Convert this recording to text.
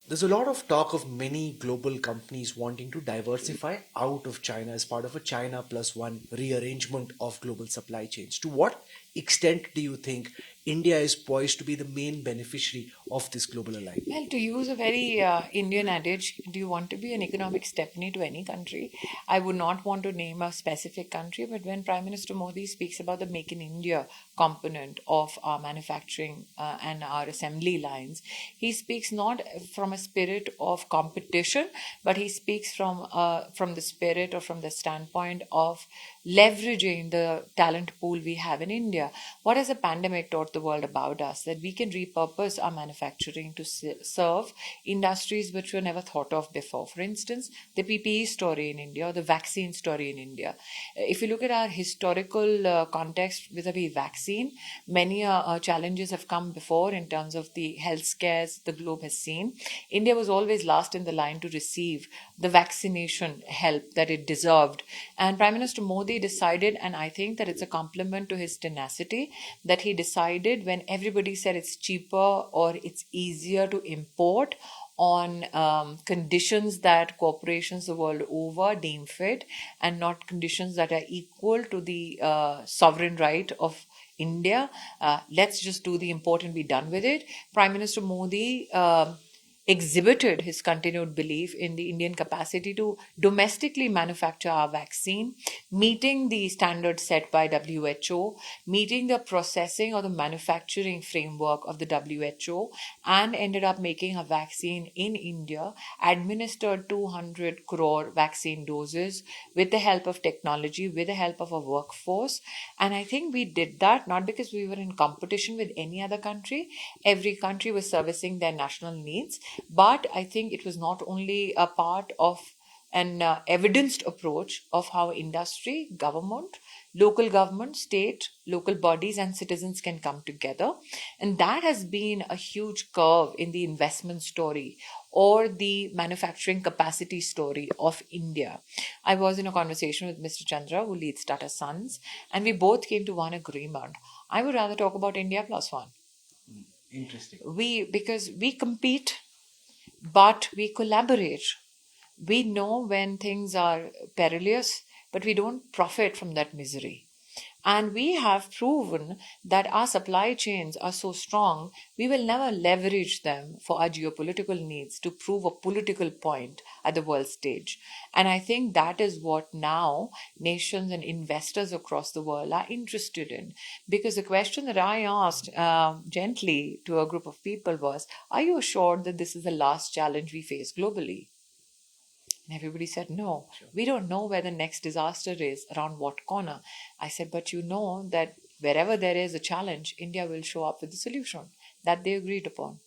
There's a lot of talk of many global companies wanting to diversify out of China as part of a China+1 rearrangement of global supply chains. To what extent do you think India is poised to be the main beneficiary of this global alignment? Well, to use a very Indian adage, do you want to be an economic stepney to any country? I would not want to name a specific country, but when Prime Minister Modi speaks about the Make in India component of our manufacturing and our assembly lines, he speaks not from a spirit of competition, but he speaks from the spirit or from the standpoint of leveraging the talent pool we have in India. What has the pandemic taught the world about us? That we can repurpose our manufacturing to serve industries which were never thought of before. For instance, the PPE story in India or the vaccine story in India. If you look at our historical context vis-a-vis vaccine, many challenges have come before in terms of the health scares the globe has seen. India was always last in the line to receive the vaccination help that it deserved. And Prime Minister Modi decided, and I think that it's a compliment to his tenacity, that he decided when everybody said it's cheaper or it's easier to import on conditions that corporations the world over deem fit and not conditions that are equal to the sovereign right of India. Let's just do the import and be done with it. Prime Minister Modi exhibited his continued belief in the Indian capacity to domestically manufacture our vaccine, meeting the standards set by WHO, meeting the processing or the manufacturing framework of the WHO, and ended up making a vaccine in India, administered 200 crore vaccine doses with the help of technology, with the help of a workforce. And I think we did that not because we were in competition with any other country. Every country was servicing their national needs. But I think it was not only a part of an evidenced approach of how industry, government, state, local bodies, and citizens can come together. And that has been a huge curve in the investment story or the manufacturing capacity story of India. I was in a conversation with Mr. Chandra, who leads Tata Sons, and we both came to one agreement. I would rather talk about India+1. Interesting. Because we compete, but we collaborate. We know when things are perilous, but we don't profit from that misery. And we have proven that our supply chains are so strong, we will never leverage them for our geopolitical needs to prove a political point at the world stage. And I think that is what now nations and investors across the world are interested in. Because the question that I asked gently to a group of people was, are you assured that this is the last challenge we face globally? And everybody said, no, we don't know where the next disaster is, around what corner. I said, but you know that wherever there is a challenge, India will show up with the solution that they agreed upon.